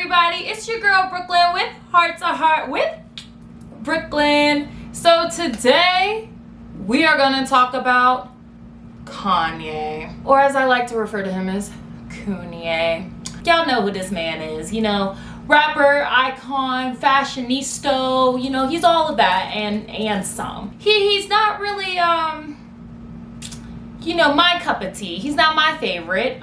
everybody, it's your girl Brooklyn with Heart to Heart with Brooklyn. So today we are going to talk about Kanye, or as I like to refer to him as Kanye. Y'all know who this man is, you know, rapper, icon, fashionista, you know, he's all of that and some. He's not really you know, my cup of tea. He's not my favorite.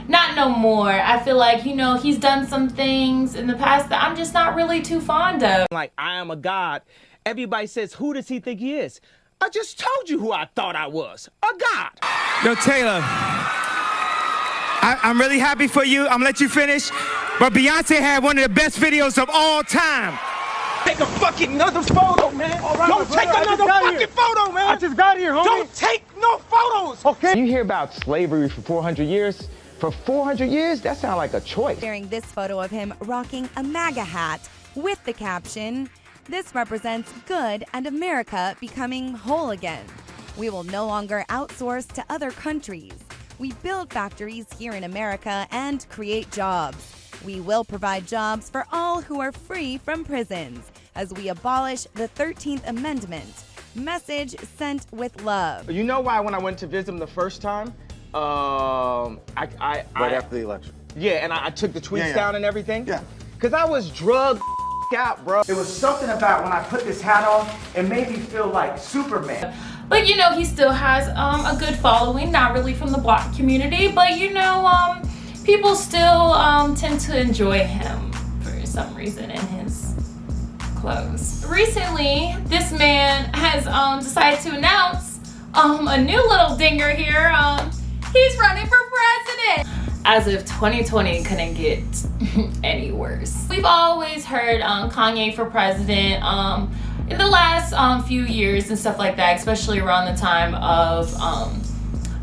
Not no more. I feel like, you know, he's done some things in the past that I'm just not really too fond of. Like, I am a god. Everybody says, who does he think he is? I just told you who I thought I was. A god. Yo, Taylor, I'm really happy for you. I'm gonna let you finish. But Beyonce had one of the best videos of all time. Take a fucking another photo, man. All right, don't take another fucking photo, man. I just got here, homie. Don't take no photos. Okay. You hear about slavery for 400 years? For 400 years, that sounds like a choice. Sharing this photo of him rocking a MAGA hat with the caption, "This represents good and America becoming whole again. We will no longer outsource to other countries. We build factories here in America and create jobs. We will provide jobs for all who are free from prisons as we abolish the 13th Amendment. Message sent with love." You know why when I went to visit him the first time? Right after the election. Yeah, and I took the tweets Yeah. down and everything. Yeah. Because I was drugged out, bro. It was something about when I put this hat on, it made me feel like Superman. But you know, he still has a good following, not really from the Black community, but you know, people still tend to enjoy him for some reason in his clothes. Recently, this man has decided to announce a new little dinger here. He's running for president. As if 2020 couldn't get any worse. We've always heard Kanye for president in the last few years and stuff like that, especially around the time of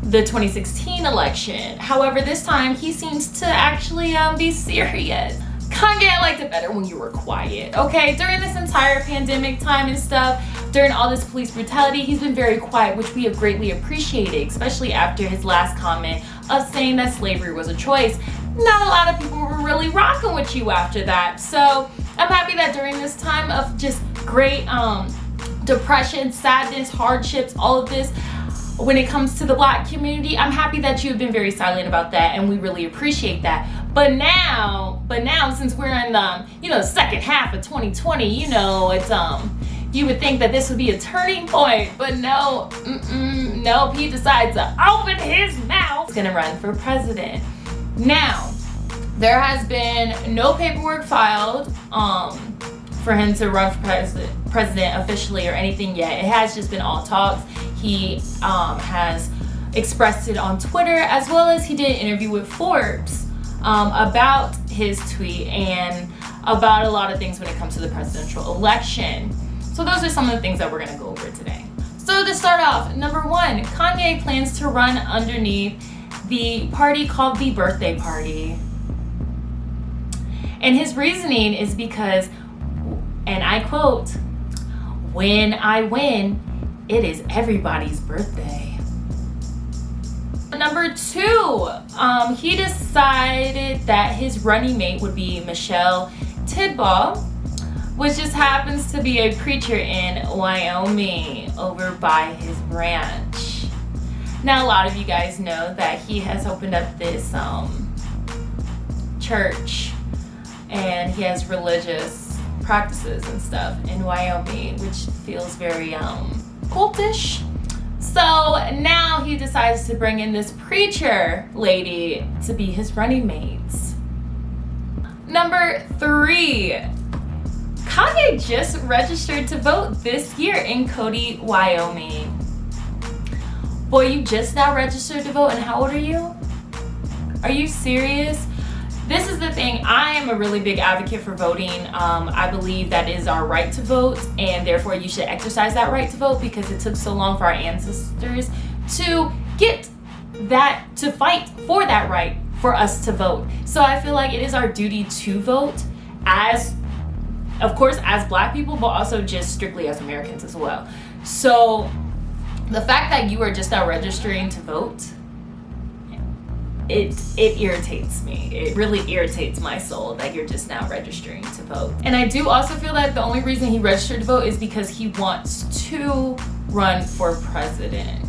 the 2016 election. However, this time he seems to actually be serious. Kanye, I liked it better when you were quiet, okay? During this entire pandemic time and stuff, during all this police brutality, he's been very quiet, which we have greatly appreciated, especially after his last comment of saying that slavery was a choice. Not a lot of people were really rocking with you after that. So I'm happy that during this time of just great depression, sadness, hardships, all of this, when it comes to the Black community, I'm happy that you've been very silent about that, and we really appreciate that. But now, since we're in the, you know, second half of 2020, you know, it's you would think that this would be a turning point, but no, nope. He decides to open his mouth. He's gonna run for president. Now, there has been no paperwork filed for him to run for president officially or anything yet. It has just been all talks. He has expressed it on Twitter, as well as he did an interview with Forbes about his tweet and about a lot of things when it comes to the presidential election. So those are some of the things that we're gonna go over today. So to start off, number one, Kanye plans to run underneath the party called the Birthday Party. And his reasoning is because, and I quote, "When I win, it is everybody's birthday." Number two, he decided that his running mate would be Michelle TIDBALL, which just happens to be a preacher in Wyoming over by his ranch. Now, a lot of you guys know that he has opened up this church, and he has religious practices and stuff in Wyoming, which feels very cultish. So now he decides to bring in this preacher lady to be his running mates. Number three, Kanye just registered to vote this year in Cody, Wyoming. Boy, you just now registered to vote, and how old are you? Are you serious? This is the thing, I am a really big advocate for voting. I believe that is our right to vote, and therefore you should exercise that right to vote, because it took so long for our ancestors to get that, to fight for that right for us to vote. So I feel like it is our duty to vote, as, of course, as Black people, but also just strictly as Americans as well. So the fact that you are just now registering to vote it irritates me. It really irritates my soul that you're just now registering to vote. And I do also feel that the only reason he registered to vote is because he wants to run for president.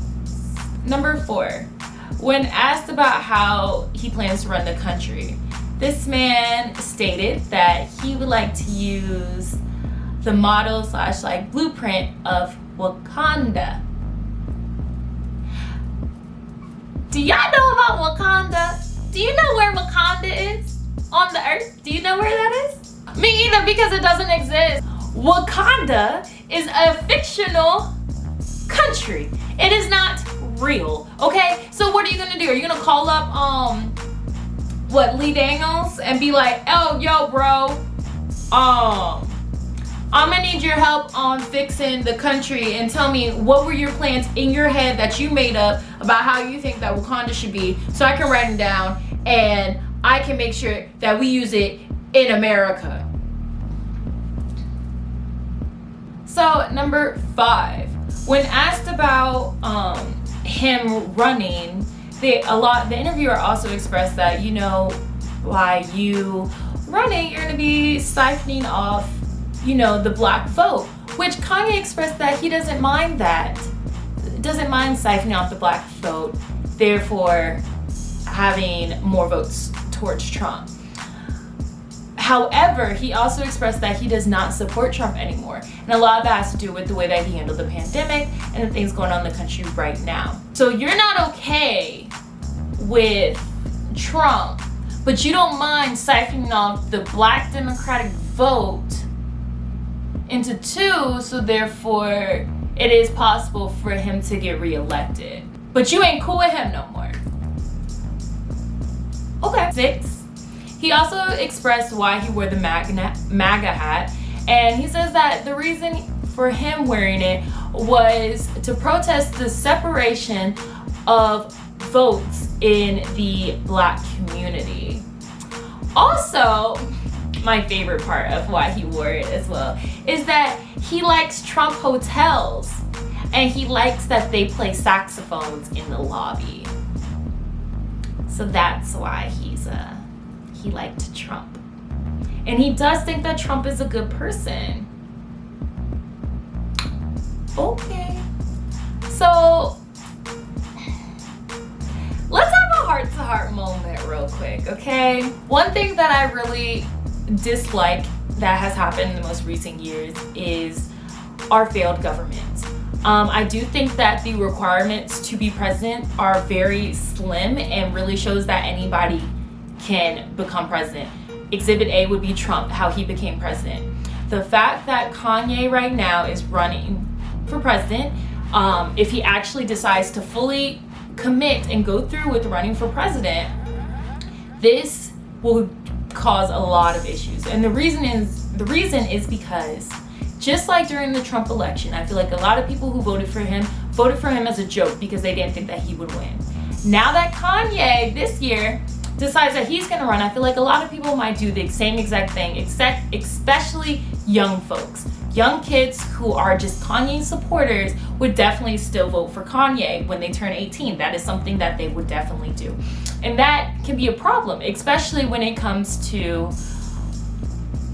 Number 4, when asked about how he plans to run the country, this man stated that he would like to use the model / like blueprint of Wakanda. Do y'all know about Wakanda? Do you know where Wakanda is on the earth? Do you know where that is? Me either, because it doesn't exist. Wakanda is a fictional country. It is not real, okay? So what are you gonna do? Are you gonna call up Lee Daniels and be like, oh, yo, bro, I'm gonna need your help on fixing the country, and tell me what were your plans in your head that you made up about how you think that Wakanda should be, so I can write them down and I can make sure that we use it in America. So number 5, when asked about him running, the interviewer also expressed that, you know, by you running, you're gonna be siphoning off, you know, the black vote, which Kanye expressed that he doesn't mind that. Doesn't mind siphoning off the black vote, therefore having more votes towards Trump. However, he also expressed that he does not support Trump anymore. And a lot of that has to do with the way that he handled the pandemic and the things going on in the country right now. So you're not okay with Trump, but you don't mind siphoning off the black Democratic vote into 2, so therefore it is possible for him to get reelected. But you ain't cool with him no more. Okay. 6, he also expressed why he wore the MAGA hat, and he says that the reason for him wearing it was to protest the separation of votes in the black community. Also, my favorite part of why he wore it as well is that he likes Trump hotels, and he likes that they play saxophones in the lobby. So that's why he liked Trump. And he does think that Trump is a good person. Okay. So let's have a heart-to-heart moment real quick, okay? One thing that I really dislike that has happened in the most recent years is our failed government. I do think that the requirements to be president are very slim and really shows that anybody can become president. Exhibit A would be Trump, how he became president. The fact that Kanye right now is running for president, if he actually decides to fully commit and go through with running for president, this will cause a lot of issues. And the reason is because just like during the Trump election, I feel like a lot of people who voted for him as a joke because they didn't think that he would win. Now that Kanye this year decides that he's gonna run, I feel like a lot of people might do the same exact thing, especially young folks. Young kids who are just Kanye supporters would definitely still vote for Kanye when they turn 18. That is something that they would definitely do. And that can be a problem, especially when it comes to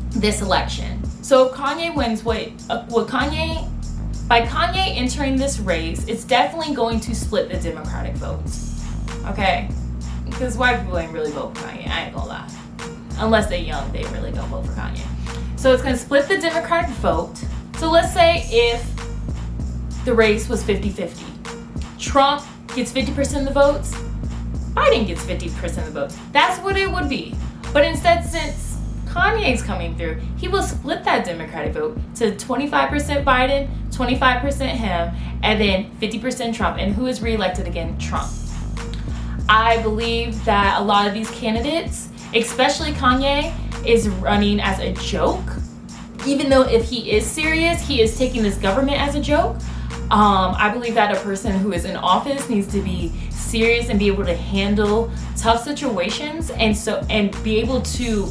this election. So if Kanye wins, by Kanye entering this race, it's definitely going to split the Democratic vote. Okay? Because white people ain't really vote for Kanye, I ain't gonna lie. Unless they're young, they really don't vote for Kanye. So it's gonna split the Democratic vote. So let's say if the race was 50-50. Trump gets 50% of the votes, Biden gets 50% of the votes. That's what it would be. But instead, since Kanye's coming through, he will split that Democratic vote to 25% Biden, 25% him, and then 50% Trump. And who is reelected again? Trump. I believe that a lot of these candidates, especially Kanye, is running as a joke. Even though if he is serious, he is taking this government as a joke. I believe that a person who is in office needs to be serious and be able to handle tough situations and be able to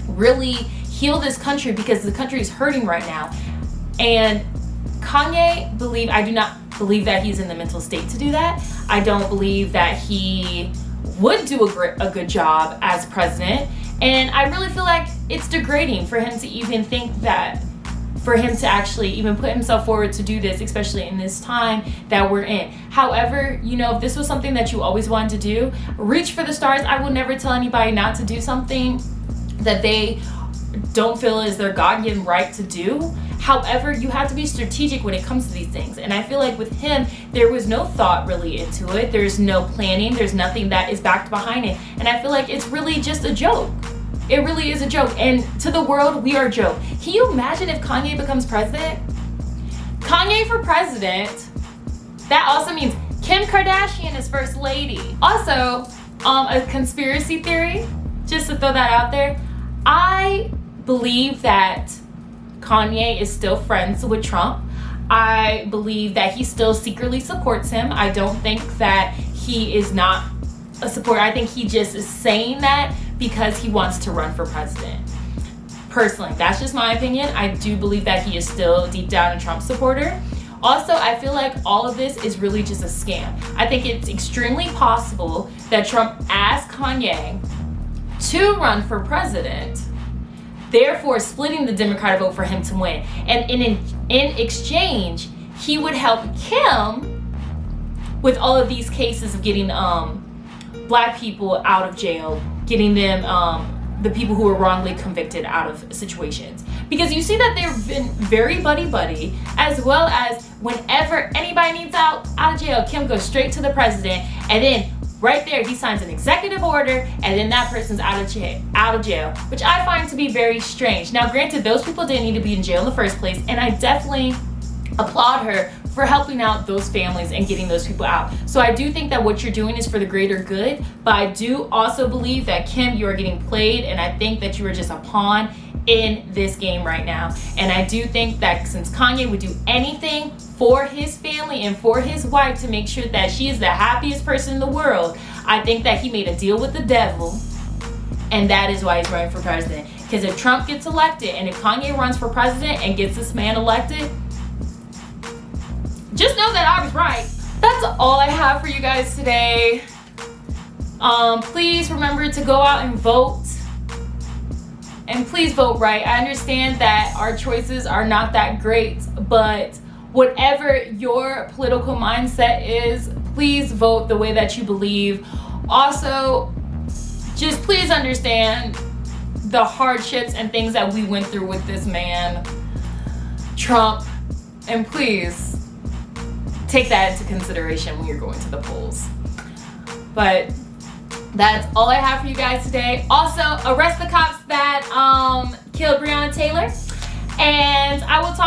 really heal this country, because the country is hurting right now. And Kanye, I do not believe that he's in the mental state to do that. I don't believe that he would do a good job as president. And I really feel like it's degrading for him to even think that, for him to actually even put himself forward to do this, especially in this time that we're in. However, you know, if this was something that you always wanted to do, reach for the stars. I will never tell anybody not to do something that they don't feel is their God-given right to do. However, you have to be strategic when it comes to these things. And I feel like with him, there was no thought really into it. There's no planning. There's nothing that is backed behind it. And I feel like it's really just a joke. It really is a joke. And to the world, we are a joke. Can you imagine if Kanye becomes president? Kanye for president. That also means Kim Kardashian is first lady. Also, a conspiracy theory, just to throw that out there. I believe that Kanye is still friends with Trump. I believe that he still secretly supports him. I don't think that he is not a supporter. I think he just is saying that because he wants to run for president. Personally, that's just my opinion. I do believe that he is still deep down a Trump supporter. Also, I feel like all of this is really just a scam. I think it's extremely possible that Trump asked Kanye to run for president, therefore splitting the Democratic vote for him to win. And in exchange, he would help Kim with all of these cases of getting black people out of jail, getting them, the people who were wrongly convicted, out of situations. Because you see that they've been very buddy-buddy, as well as whenever anybody needs out of jail, Kim goes straight to the president, and then right there he signs an executive order, and then that person's out of jail, which I find to be very strange. Now, granted, those people didn't need to be in jail in the first place, and I definitely applaud her for helping out those families and getting those people out. So I do think that what you're doing is for the greater good, but I do also believe that, Kim, you are getting played, and I think that you are just a pawn in this game right now. And I do think that since Kanye would do anything for his family and for his wife to make sure that she is the happiest person in the world, I think that he made a deal with the devil, and that is why he's running for president. Because if Trump gets elected, and if Kanye runs for president and gets this man elected, just know that I was right. That's all I have for you guys today. Please remember to go out and vote. And please vote right. I understand that our choices are not that great, but whatever your political mindset is, please vote the way that you believe. Also, just please understand the hardships and things that we went through with this man, Trump, and please take that into consideration when you're going to the polls. But that's all I have for you guys today. Also, arrest the cops that killed Breonna Taylor. And I will talk